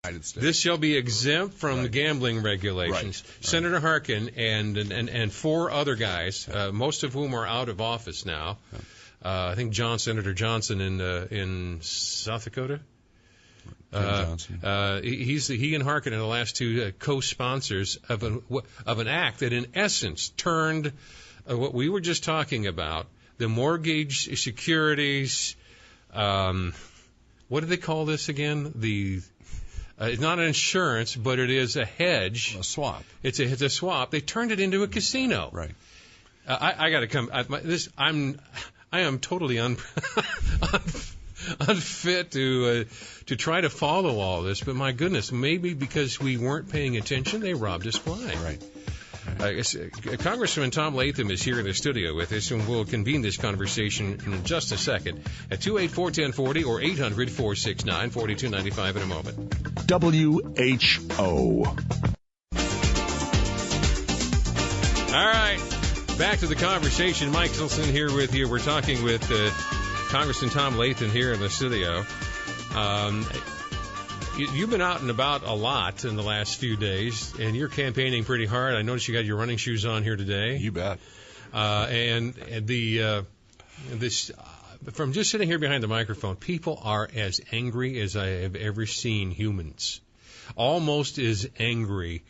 United States. This shall be exempt from gambling regulations. Right. Senator Harkin and four other guys, most of whom are out of office now. I think Senator Johnson in South Dakota. He and Harkin are the last two co-sponsors of an act that, in essence, turned what we were just talking about, the mortgage securities. What do they call this again? It's not an insurance, but it is a hedge. A swap. It's a swap. They turned it into a casino. Right. I got to come. I am totally unfit to try to follow all this. But my goodness, maybe because we weren't paying attention, they robbed us blind. Right. Congressman Tom Latham is here in the studio with us, and we'll convene this conversation in just a second at 284-1040 or 800-469-4295 in a moment. WHO. All right, back to the conversation. Mike Mickelson here with you. We're talking with Congressman Tom Latham here in the studio. You've been out and about a lot in the last few days, and you're campaigning pretty hard. I noticed you got your running shoes on here today. You bet. And from just sitting here behind the microphone, people are as angry as I have ever seen humans. Almost as angry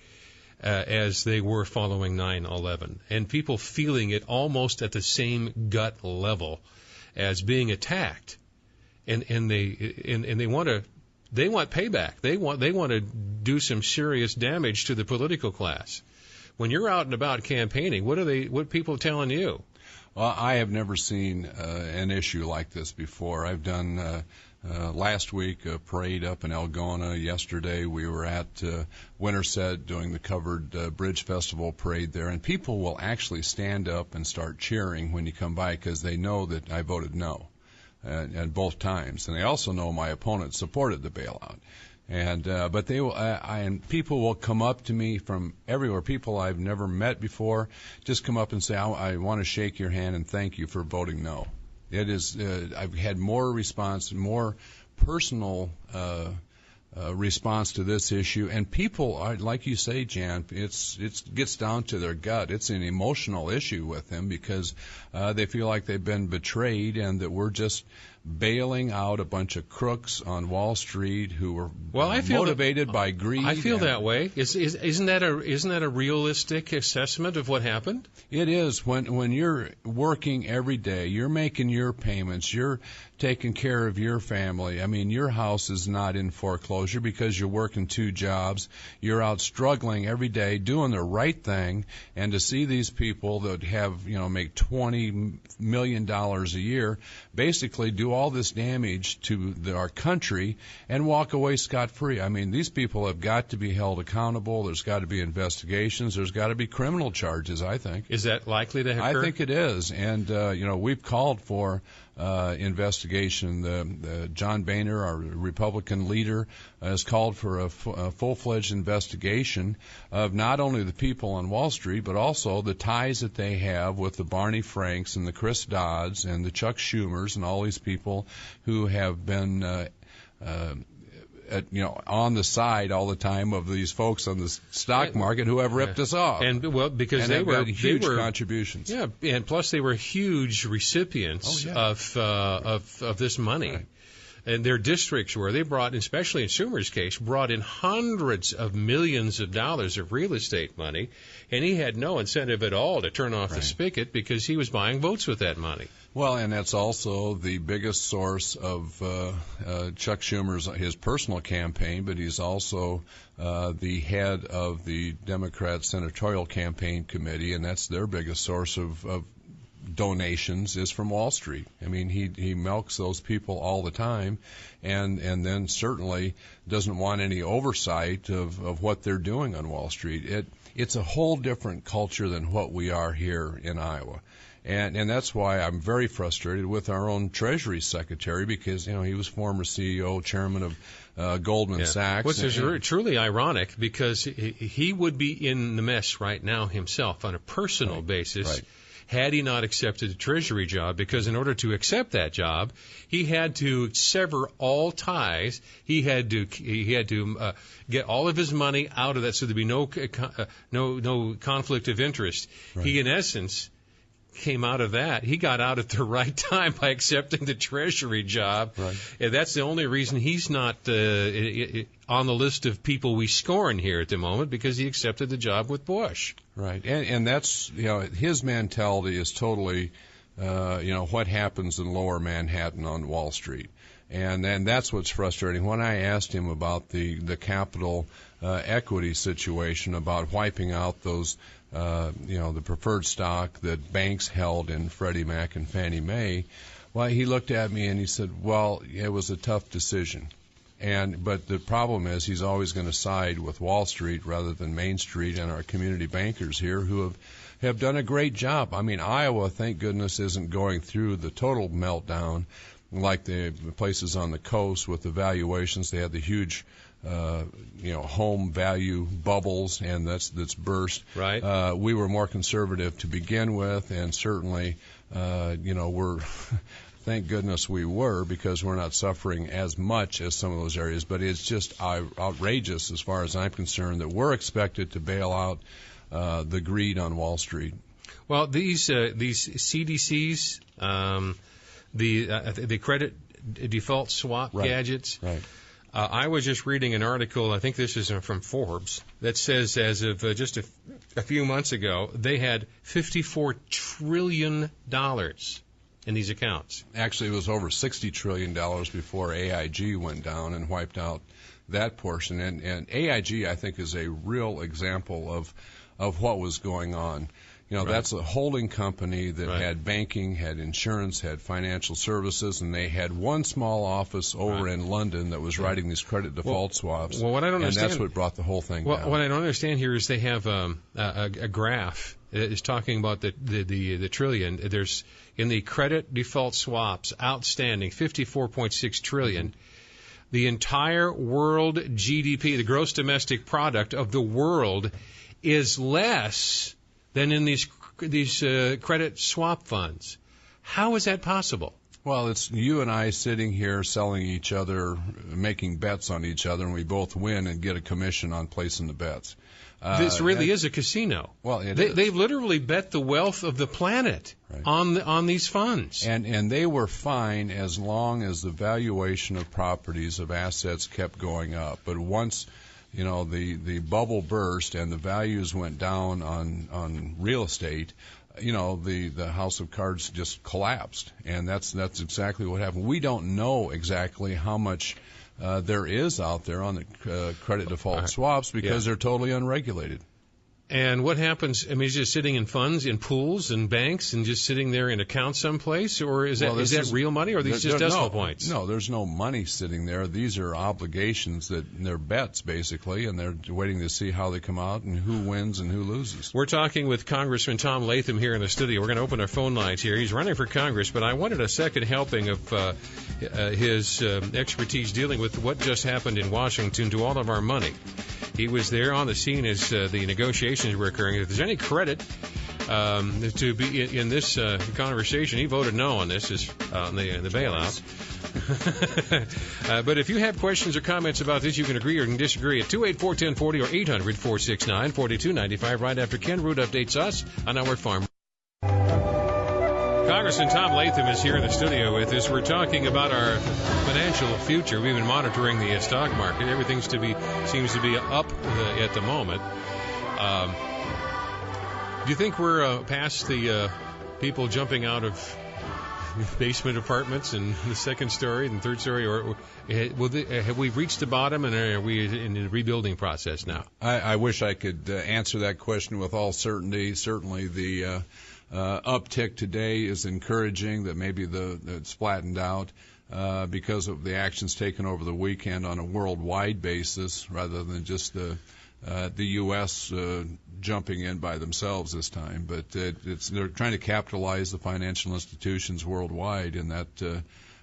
as they were following 9/11, and people feeling it almost at the same gut level as being attacked, and they want to. They want payback. They want to do some serious damage to the political class. When you're out and about campaigning, what are people telling you? Well, I have never seen an issue like this before. I've done last week a parade up in Algona. Yesterday we were at Winterset doing the covered Bridge Festival parade there, and people will actually stand up and start cheering when you come by because they know that I voted no. At both times, and they also know my opponent supported the bailout, but they will, and people will come up to me from everywhere. People I've never met before just come up and say, "I want to shake your hand and thank you for voting no." It is, I've had more response, more personal response to this issue, and people are, like you say, Jan, it gets down to their gut. It's an emotional issue with them because they feel like they've been betrayed and that we're just bailing out a bunch of crooks on Wall Street who were motivated by greed. I feel that way. Isn't that a realistic assessment of what happened? It is. When you're working every day, you're making your payments, you're taking care of your family. I mean, your house is not in foreclosure because you're working two jobs. You're out struggling every day, doing the right thing, and to see these people that have, make $20 million a year basically do all this damage to our country and walk away scot-free. I mean, these people have got to be held accountable. There's got to be investigations. There's got to be criminal charges, I think. Is that likely to occur? I think it is. And, we've called for investigation. John Boehner, our Republican leader, has called for a full-fledged investigation of not only the people on Wall Street, but also the ties that they have with the Barney Franks and the Chris Dodds and the Chuck Schumers and all these people who have been on the side all the time of these folks on the stock market who have ripped us off. Because they were huge contributions. Yeah, and plus they were huge recipients of this money. Right. And their districts they brought, especially in Schumer's case, brought in hundreds of millions of dollars of real estate money, and he had no incentive at all to turn off the spigot because he was buying votes with that money. Well, and that's also the biggest source of Chuck Schumer's his personal campaign, but he's also the head of the Democrat Senatorial Campaign Committee, and that's their biggest source of donations is from Wall Street. I mean, he milks those people all the time, and then certainly doesn't want any oversight of what they're doing on Wall Street. It's a whole different culture than what we are here in Iowa. And that's why I'm very frustrated with our own Treasury Secretary because, he was former CEO, chairman of Goldman Sachs. Which is truly ironic because he would be in the mess right now himself on a personal basis had he not accepted the Treasury job, because in order to accept that job, he had to sever all ties. He had to get all of his money out of that, so there'd be no conflict of interest. Right. He, in essence, came out of that. He got out at the right time by accepting the Treasury job. Right. And that's the only reason he's not on the list of people we scorn here at the moment, because he accepted the job with Bush. Right. And that's, his mentality is totally, what happens in lower Manhattan on Wall Street. And that's what's frustrating. When I asked him about the capital equity situation, about wiping out those the preferred stock that banks held in Freddie Mac and Fannie Mae, well, he looked at me and he said, well, it was a tough decision. But the problem is he's always going to side with Wall Street rather than Main Street and our community bankers here who have done a great job. I mean, Iowa, thank goodness, isn't going through the total meltdown like the places on the coast with the valuations. They had the huge home value bubbles, and that's burst. Right. We were more conservative to begin with, and certainly, we're thank goodness we were, because we're not suffering as much as some of those areas. But it's just outrageous, as far as I'm concerned, that we're expected to bail out the greed on Wall Street. Well, these CDCs, the credit default swap gadgets. Right. I was just reading an article, I think this is from Forbes, that says as of just a few months ago, they had $54 trillion in these accounts. Actually, it was over $60 trillion before AIG went down and wiped out that portion. And AIG, I think, is a real example of what was going on. Right. That's a holding company that had banking, had insurance, had financial services, and they had one small office over in London that was writing these credit default swaps. Well, what I don't understand, and that's what brought the whole thing down. What I don't understand here is they have a graph that is talking about the trillion. There's in the credit default swaps outstanding $54.6 trillion. The entire world GDP, the gross domestic product of the world, is less than in these credit swap funds. How is that possible? Well, it's you and I sitting here selling each other, making bets on each other, and we both win and get a commission on placing the bets. This really is a casino. Well, they've literally bet the wealth of the planet on these funds. And they were fine as long as the valuation of properties, of assets, kept going up. But once the bubble burst and the values went down on real estate, the house of cards just collapsed, and that's exactly what happened. We don't know exactly how much there is out there on the credit default swaps because they're totally unregulated. And what happens? I mean, is it just sitting in funds, in pools, and banks, and just sitting there in accounts someplace, or is that real money, or are these just decimal points? No, there's no money sitting there. These are obligations they're bets basically, and they're waiting to see how they come out and who wins and who loses. We're talking with Congressman Tom Latham here in the studio. We're going to open our phone lines here. He's running for Congress, but I wanted a second helping of his expertise dealing with what just happened in Washington to all of our money. He was there on the scene as the negotiations were occurring. If there's any credit to be in this conversation, he voted no on this, on the bailout. But if you have questions or comments about this, you can agree or can disagree at 284-1040 or 800-469-4295 right after Ken Root updates us on Our Farm. Congressman Tom Latham is here in the studio with us. We're talking about our financial future. We've been monitoring the stock market. Everything seems to be up at the moment. Do you think we're past the people jumping out of basement apartments and the second story and third story, or have we reached the bottom and are we in the rebuilding process now? I wish I could answer that question with all certainty. Certainly the uptick today is encouraging that maybe it's flattened out because of the actions taken over the weekend on a worldwide basis rather than just the U.S. Jumping in by themselves this time. But they're trying to capitalize the financial institutions worldwide, and that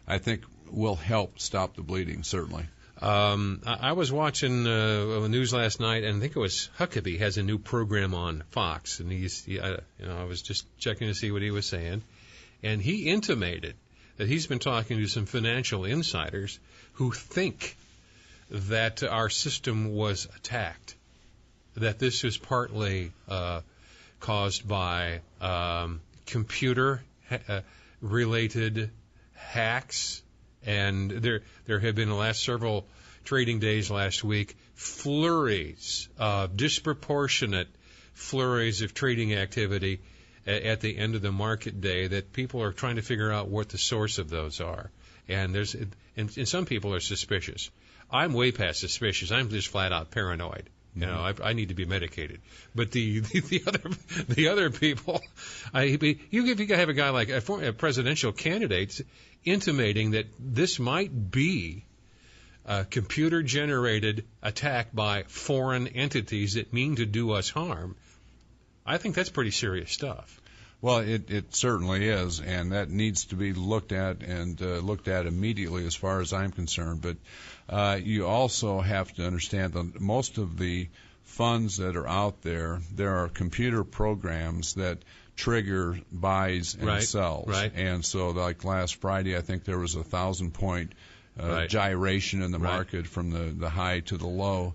I think will help stop the bleeding, certainly. I was watching the news last night, and I think it was Huckabee has a new program on Fox, and I was just checking to see what he was saying, and he intimated that he's been talking to some financial insiders who think that our system was attacked, that this is partly caused by computer-related hacks. And there have been the last several trading days last week disproportionate flurries of trading activity at the end of the market day that people are trying to figure out what the source of those are. And some people are suspicious. I'm way past suspicious. I'm just flat out paranoid. You know, I need to be medicated. But the other people, you have a guy like a presidential candidate intimating that this might be a computer-generated attack by foreign entities that mean to do us harm. I think that's pretty serious stuff. Well, it certainly is, and that needs to be looked at and looked at immediately as far as I'm concerned. But you also have to understand that most of the funds that are out there are computer programs that trigger buys and sells. Right. And so like last Friday, I think there was 1,000-point gyration in the market from the high to the low.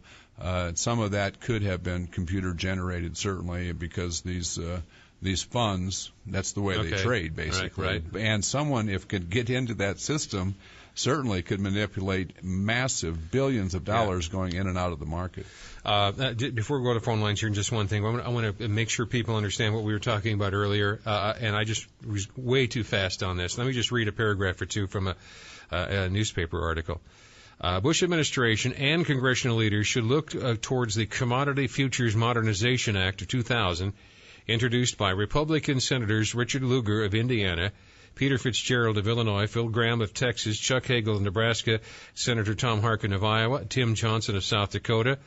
Some of that could have been computer generated, certainly, because these funds, that's the way they trade, basically. Right. And someone, if could get into that system, certainly could manipulate massive billions of dollars going in and out of the market. Before we go to phone lines here, just one thing. I want to make sure people understand what we were talking about earlier, and I just was way too fast on this. Let me just read a paragraph or two from a newspaper article. Bush administration and congressional leaders should look towards the Commodity Futures Modernization Act of 2000, introduced by Republican Senators Richard Lugar of Indiana, Peter Fitzgerald of Illinois, Phil Gramm of Texas, Chuck Hagel of Nebraska, Senator Tom Harkin of Iowa, Tim Johnson of South Dakota.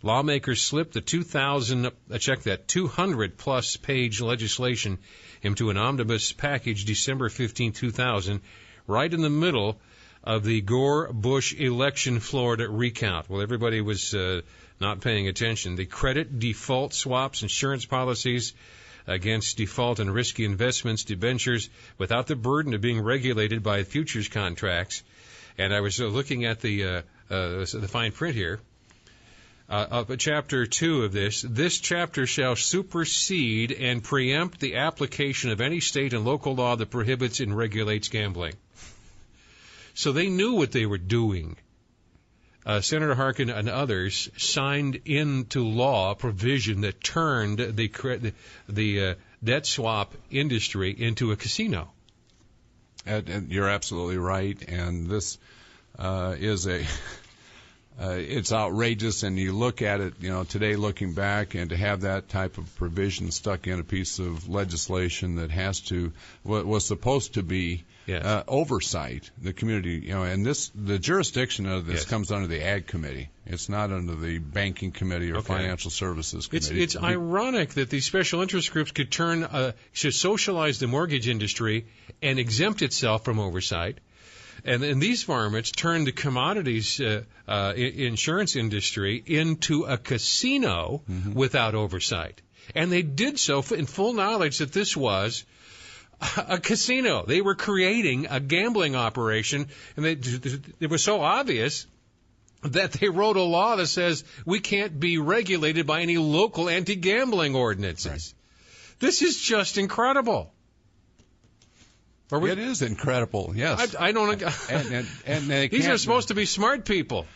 Lawmakers slipped the 200-plus page legislation into an omnibus package December 15, 2000, right in the middle of the Gore-Bush election Florida recount. Well, everybody was not paying attention. The credit default swaps, insurance policies against default and risky investments, debentures, without the burden of being regulated by futures contracts. And I was looking at the fine print here of Chapter 2 of this. This chapter shall supersede and preempt the application of any state and local law that prohibits and regulates gambling. So they knew what they were doing. Senator Harkin and others signed into law a provision that turned the debt swap industry into a casino. And you're absolutely right. And this is it's outrageous. And you look at it, today looking back, and to have that type of provision stuck in a piece of legislation that was supposed to be oversight the community, and the jurisdiction of this comes under the Ag Committee. It's not under the Banking Committee or Financial Services Committee. It's ironic that these special interest groups should socialize the mortgage industry and exempt itself from oversight. And these varmints turned the commodities insurance industry into a casino without oversight. And they did so in full knowledge that this was a casino. They were creating a gambling operation, and it was so obvious that they wrote a law that says we can't be regulated by any local anti-gambling ordinances. Right. This is just incredible. It is incredible, yes. I don't. And these are supposed to be smart people.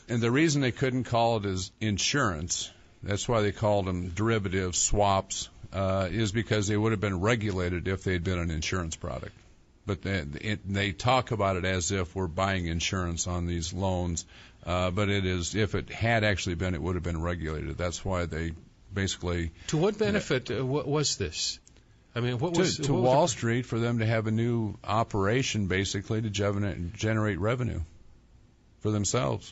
And the reason they couldn't call it as insurance, that's why they called them derivatives, swaps, is because they would have been regulated if they'd been an insurance product. But they talk about it as if we're buying insurance on these loans, but it is, if it had actually been, it would have been regulated. That's why they basically... To what benefit was this? I mean, what was to Wall Street, for them to have a new operation, basically, to generate revenue for themselves.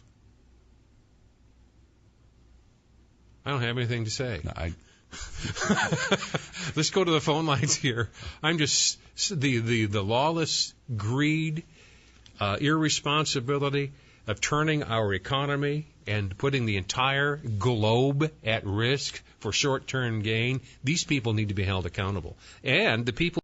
I don't have anything to say. No, Let's go to the phone lines here. I'm just the lawless greed, irresponsibility, of turning our economy and putting the entire globe at risk for short-term gain, these people need to be held accountable. And the people